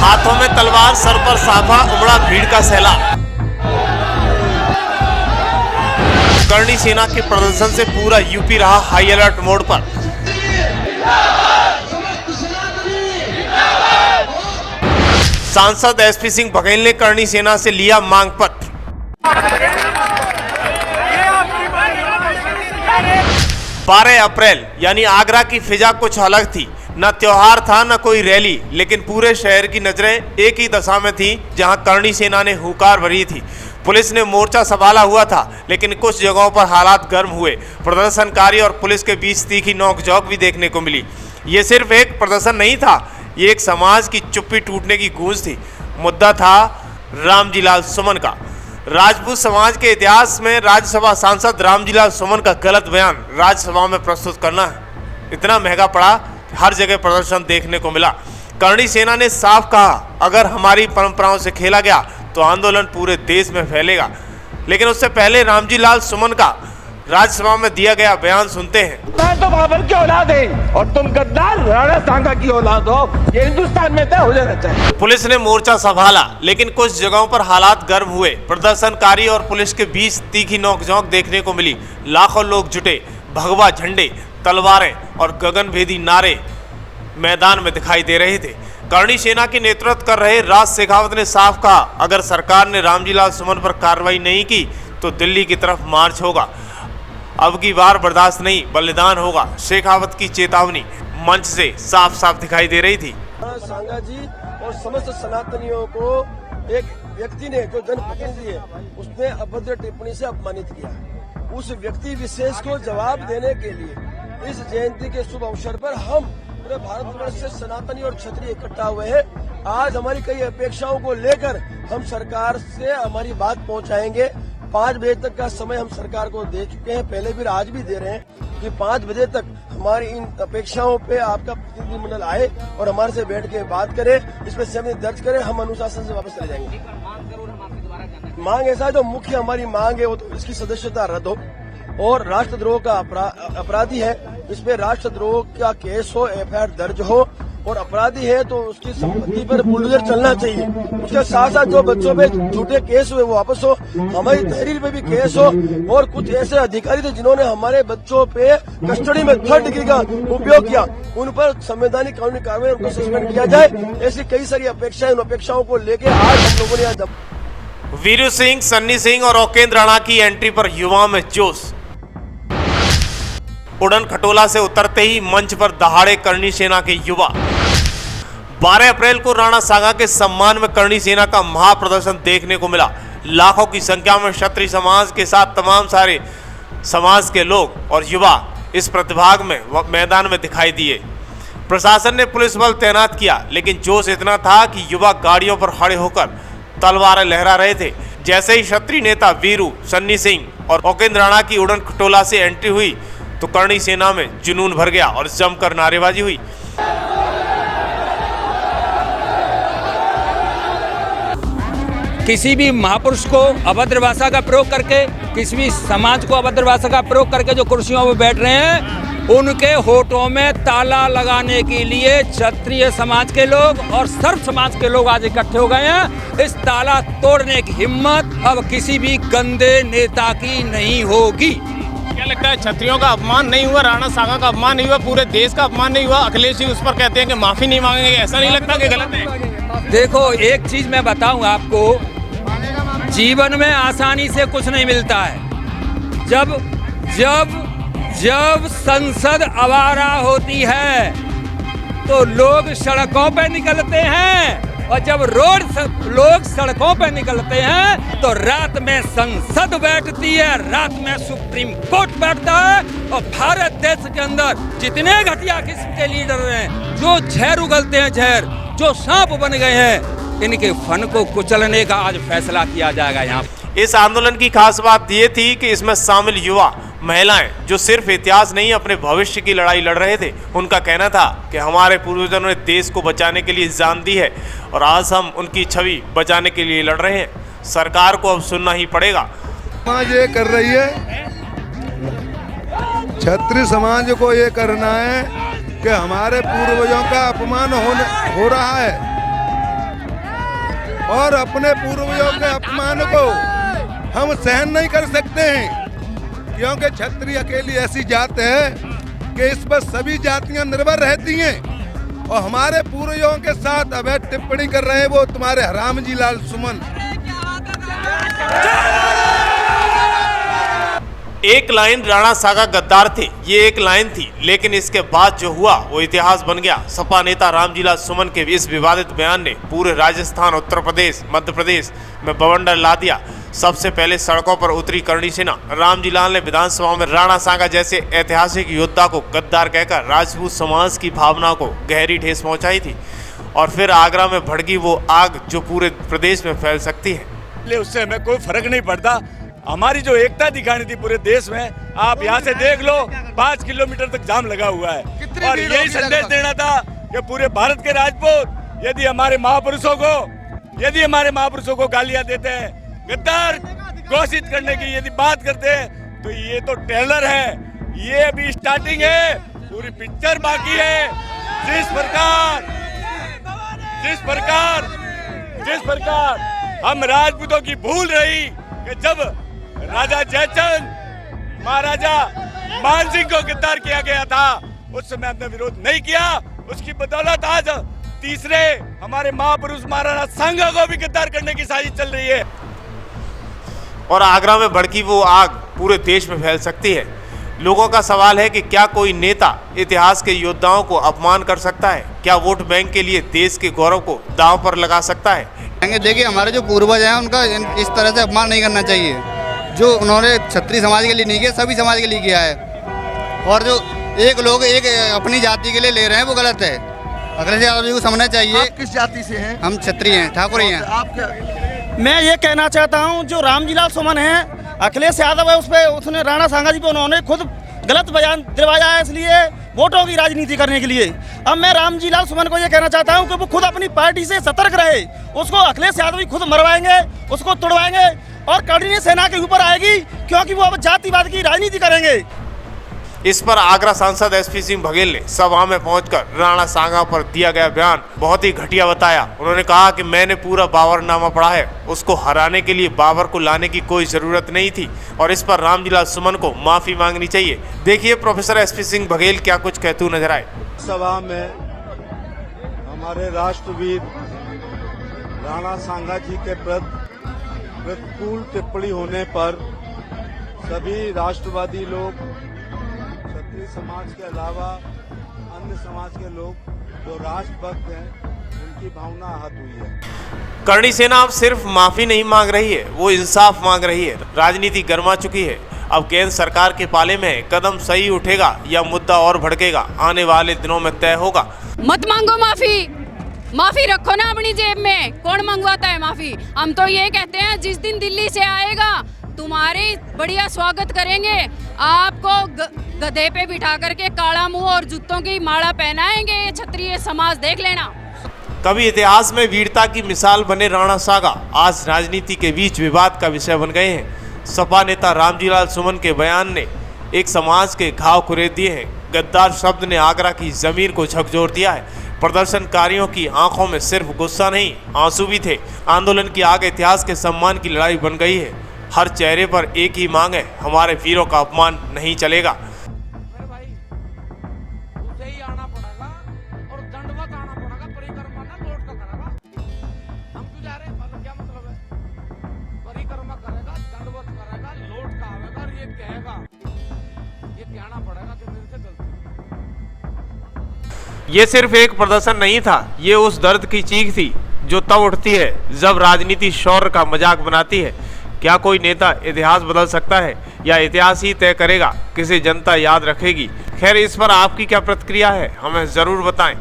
हाथों में तलवार, सर पर साफा, उमड़ा भीड़ का सैलाब। करणी सेना के प्रदर्शन से पूरा यूपी रहा हाई अलर्ट मोड पर। सांसद एसपी सिंह बघेल ने करणी सेना से लिया मांग पत्र। 12 अप्रैल यानी आगरा की फिजा कुछ अलग थी। न त्योहार था न कोई रैली, लेकिन पूरे शहर की नजरें एक ही दशा में थी जहां करणी सेना ने हुंकार भरी थी। पुलिस ने मोर्चा संभाला हुआ था, लेकिन कुछ जगहों पर हालात गर्म हुए। प्रदर्शनकारी और पुलिस के बीच तीखी नोकझोंक भी देखने को मिली। ये सिर्फ एक प्रदर्शन नहीं था, ये एक समाज की चुप्पी टूटने की गूंज थी। मुद्दा था रामजीलाल सुमन का। राजपूत समाज के इतिहास में राज्यसभा सांसद रामजीलाल सुमन का गलत बयान राज्यसभा में प्रस्तुत करना इतना महंगा पड़ा, हर जगह प्रदर्शन देखने को मिला। करणी सेना ने साफ कहा, अगर हमारी परंपराओं से खेला गया तो आंदोलन पूरे देश में फैलेगा। लेकिन उससे पहले रामजीलाल सुमन का राज्यसभा में दिया गया बयान सुनते हैं। मैं तो बाबर की औलाद है और तुम गद्दार राणा सांगा की औलाद हो, ये हिंदुस्तान में तय हो जाना चाहिए। पुलिस ने मोर्चा संभाला, लेकिन कुछ जगहों पर हालात गर्म हुए। प्रदर्शनकारी और पुलिस के बीच तीखी नोकझोंक देखने को मिली। लाखों लोग जुटे, भगवा झंडे, तलवारें और गगनभेदी नारे मैदान में दिखाई दे रहे थे। करणी सेना की नेतृत्व कर रहे राज शेखावत ने साफ कहा, अगर सरकार ने रामजीलाल सुमन पर कार्रवाई नहीं की तो दिल्ली की तरफ मार्च होगा। अब की बार बर्दाश्त नहीं, बलिदान होगा। शेखावत की चेतावनी मंच से साफ साफ दिखाई दे रही थी। सांगा जी और समस्त सनातनियों को एक व्यक्ति ने, जो जनप्रतिनिधि है, उसने अभद्र टिप्पणी से अपमानित किया। उस व्यक्ति विशेष को जवाब देने के लिए इस जयंती के शुभ अवसर पर हम पूरे भारतवर्ष से सनातनी और क्षत्रिय इकट्ठा हुए हैं। आज हमारी कई अपेक्षाओं को लेकर हम सरकार से हमारी बात पहुंचाएंगे। 5 बजे तक का समय हम सरकार को दे चुके हैं, पहले भी आज भी दे रहे हैं कि 5 बजे तक हमारी इन अपेक्षाओं पे आपका प्रतिनिधिमंडल आए और हमारे से बैठ के बात करे, इस पर सहमति दर्ज करे, हम अनुशासन से वापस चले जाएंगे। मांग ऐसा है, जो मुख्य हमारी मांग है वो तो इसकी सदस्यता रद्द हो और राष्ट्रद्रोह का अपराधी है, इस पे राष्ट्रद्रोह का केस हो, एफआईआर दर्ज हो और अपराधी है तो उसकी संपत्ति पर बुलडोजर चलना चाहिए। उसके साथ साथ जो बच्चों पे झूठे केस हुए वो वापस हो, हमारी तहरीर पे भी केस हो। और कुछ ऐसे अधिकारी थे जिन्होंने हमारे बच्चों पे कस्टडी में 3rd डिग्री का उपयोग किया, उन पर संवैधानिक कानूनी कार्रवाई, उनको सस्पेंड किया जाए। ऐसी कई सारी अपेक्षाएं, उन अपेक्षाओं को लेकर आज हम लोगों ने आज वीरू सिंह, सन्नी सिंह और ओकेंद्र राणा की एंट्री पर युवाओं में जोश। उड़न खटोला से उतरते ही मंच पर दहाड़े करणी सेना के युवा। 12 अप्रैल को राणा सांगा के सम्मान में करणी सेना का महाप्रदर्शन देखने को मिला। लाखों की संख्या में क्षत्रिय समाज के साथ तमाम सारे समाज के लोग और युवा इस प्रतिभाग में मैदान में दिखाई दिए। प्रशासन ने पुलिस बल तैनात किया, लेकिन जोश इतना था कि युवा गाड़ियों पर खड़े होकर तलवारें लहरा रहे थे। जैसे ही क्षत्रिय नेता वीरू, सन्नी सिंह और ओकेंद्र राणा की उड़न खटोला से एंट्री हुई तो करणी सेना में जुनून भर गया और जमकर नारेबाजी हुई। किसी भी महापुरुष को अभद्र भाषा का प्रयोग करके, किसी भी समाज को अभद्र भाषा का प्रयोग करके जो कुर्सियों पर बैठ रहे हैं, उनके होठों में ताला लगाने के लिए क्षत्रिय समाज के लोग और सर्व समाज के लोग आज इकट्ठे हो गए हैं। इस ताला तोड़ने की हिम्मत अब किसी भी गंदे नेता की नहीं होगी। क्या लगता है, क्षत्रियों का अपमान नहीं हुआ, राणा सांगा का अपमान नहीं हुआ, पूरे देश का अपमान नहीं हुआ? अखिलेश जी उस पर कहते हैं कि माफी नहीं मांगेंगे, ऐसा नहीं लगता कि गलत है? देखो, एक चीज मैं बताऊं आपको, जीवन में आसानी से कुछ नहीं मिलता है। जब जब जब संसद आवारा होती है तो लोग सड़कों पे निकलते हैं, और जब लोग सड़कों पे निकलते हैं तो रात में संसद बैठती है, रात में सुप्रीम कोर्ट बैठता है। और भारत देश के अंदर जितने घटिया किस्म के लीडर हैं, जो जहर उगलते हैं, जहर जो सांप बन गए हैं, इनके फन को कुचलने का आज फैसला किया जाएगा। यहाँ इस आंदोलन की खास बात ये थी कि इसमें शामिल युवा, महिलाएं, जो सिर्फ इतिहास नहीं अपने भविष्य की लड़ाई लड़ रहे थे। उनका कहना था कि हमारे पूर्वजों ने देश को बचाने के लिए जान दी है और आज हम उनकी छवि बचाने के लिए लड़ रहे हैं। सरकार को अब सुनना ही पड़ेगा। समाज ये कर रही है, क्षत्रिय समाज को ये करना है कि हमारे पूर्वजों का अपमान हो रहा है। और अपने पूर्वजों के अपमान को हम सहन नहीं कर सकते हैं, क्योंकि क्षत्रिय अकेली ऐसी जात है कि इस पर सभी जातियां निर्भर रहती हैं। और हमारे पूर्वजों के साथ अवैध टिप्पणी कर रहे हैं वो तुम्हारे हरामजी लाल सुमन। एक लाइन राणा सागा गद्दार थे, ये एक लाइन थी, लेकिन इसके बाद जो हुआ वो इतिहास बन गया। सपा नेता रामजीलाल सुमन के इस विवादित बयान ने पूरे राजस्थान, उत्तर प्रदेश, मध्य प्रदेश में बवंडर ला दिया। सबसे पहले सड़कों पर उतरी करणी सेना। रामजीलाल ने विधानसभा में राणा सागा जैसे ऐतिहासिक योद्धा को गद्दार कहकर राजपूत समाज की भावना को गहरी ठेस पहुंचाई थी। और फिर आगरा में भड़की वो आग जो पूरे प्रदेश में फैल सकती है। उससे हमें कोई फर्क नहीं पड़ता। हमारी जो एकता दिखानी थी पूरे देश में, आप यहाँ से देख लो 5 किलोमीटर तक जाम लगा हुआ है। और यही संदेश देना था कि पूरे भारत के राजपूत यदि हमारे महापुरुषों को गालियां देते हैं, गद्दार घोषित करने की यदि बात करते हैं, तो ये तो ट्रेलर है, ये अभी स्टार्टिंग है, पूरी पिक्चर बाकी है। जिस प्रकार हम राजपूतों की भूल रही कि जब राजा जयचंद महाराजा मान सिंह को गिरफ्तार किया गया था, उस समय हमने विरोध नहीं किया। उसकी बदौलत आज तीसरे हमारे महापुरुष महाराणा सांगा को भी गिरफ्तार करने की साजिश चल रही है। और आगरा में भड़की वो आग पूरे देश में फैल सकती है। लोगों का सवाल है कि क्या कोई नेता इतिहास के योद्धाओं को अपमान कर सकता है? क्या वोट बैंक के लिए देश के गौरव को दांव पर लगा सकता है? देखिए, हमारे जो पूर्वज हैं उनका इस तरह से अपमान नहीं करना चाहिए। जो उन्होंने क्षत्रिय समाज के लिए नहीं किया, सभी समाज के लिए किया है। और जो एक लोग एक अपनी जाति के लिए ले रहे हैं वो गलत है। अखिलेश यादव जी को समझना चाहिए। आप किस जाति से हैं? हम क्षत्रिय हैं, ठाकुर हैं। आप क्या? मैं ये कहना चाहता हूँ, जो रामजीलाल सुमन है, अखिलेश यादव है, उसने राणा सांगा जी पे उन्होंने खुद गलत बयान दिलवाया है, इसलिए वोटों की राजनीति करने के लिए। अब मैं रामजीलाल सुमन को ये कहना चाहता हूँ कि वो खुद अपनी पार्टी से सतर्क रहे। उसको अखिलेश यादव भी खुद मरवाएंगे, उसको तोड़वाएंगे और करणी सेना के ऊपर आएगी, क्योंकि वो अब जातिवाद की राजनीति करेंगे। इस पर आगरा सांसद एसपी सिंह बघेल ने सभा में पहुंचकर राणा सांगा पर दिया गया बयान बहुत ही घटिया बताया। उन्होंने कहा कि मैंने पूरा बाबरनामा पढ़ा है, उसको हराने के लिए बाबर को लाने की कोई जरूरत नहीं थी और इस पर रामजीलाल सुमन को माफी मांगनी चाहिए। देखिए प्रोफेसर एसपी सिंह बघेल क्या कुछ कहते हुए नजर आए। सभा में हमारे राष्ट्रवीर राणा सांगा जी के प्रतिकूल टिप्पणी होने पर सभी राष्ट्रवादी लोग, क्षत्रिय समाज के अलावा अन्य समाज के लोग जो राष्ट्रभक्त हैं, उनकी भावना आहत हुई है। करणी सेना अब सिर्फ माफी नहीं मांग रही है, वो इंसाफ मांग रही है। राजनीति गर्मा चुकी है। अब केंद्र सरकार के पाले में है, कदम सही उठेगा या मुद्दा और भड़केगा, आने वाले दिनों में तय होगा। मत मांगो माफी रखो ना अपनी जेब में। कौन मंगवाता है माफी? हम तो ये कहते हैं जिस दिन दिल्ली से आएगा तुम्हारे बढ़िया स्वागत करेंगे, आपको गधे पे बिठा करके काला मुंह और जूतों की माला पहनाएंगे। ये क्षत्रिय समाज देख लेना। कभी इतिहास में वीरता की मिसाल बने राणा सागा आज राजनीति के बीच विवाद का विषय बन गए हैं। सपा नेता रामजीलाल सुमन के बयान ने एक समाज के घाव कुरेद दिए हैं। गद्दार शब्द ने आगरा की जमीन को झकझोर दिया है। प्रदर्शनकारियों की आंखों में सिर्फ गुस्सा नहीं, आंसू भी थे। आंदोलन की आग इतिहास के सम्मान की लड़ाई बन गई है। हर चेहरे पर एक ही मांग है, हमारे वीरों का अपमान नहीं चलेगा। ये सिर्फ एक प्रदर्शन नहीं था, ये उस दर्द की चीख थी जो तब उठती है जब राजनीति शौर्य का मजाक बनाती है। क्या कोई नेता इतिहास बदल सकता है या इतिहास ही तय करेगा किसे जनता याद रखेगी? खैर, इस पर आपकी क्या प्रतिक्रिया है, हमें ज़रूर बताएं।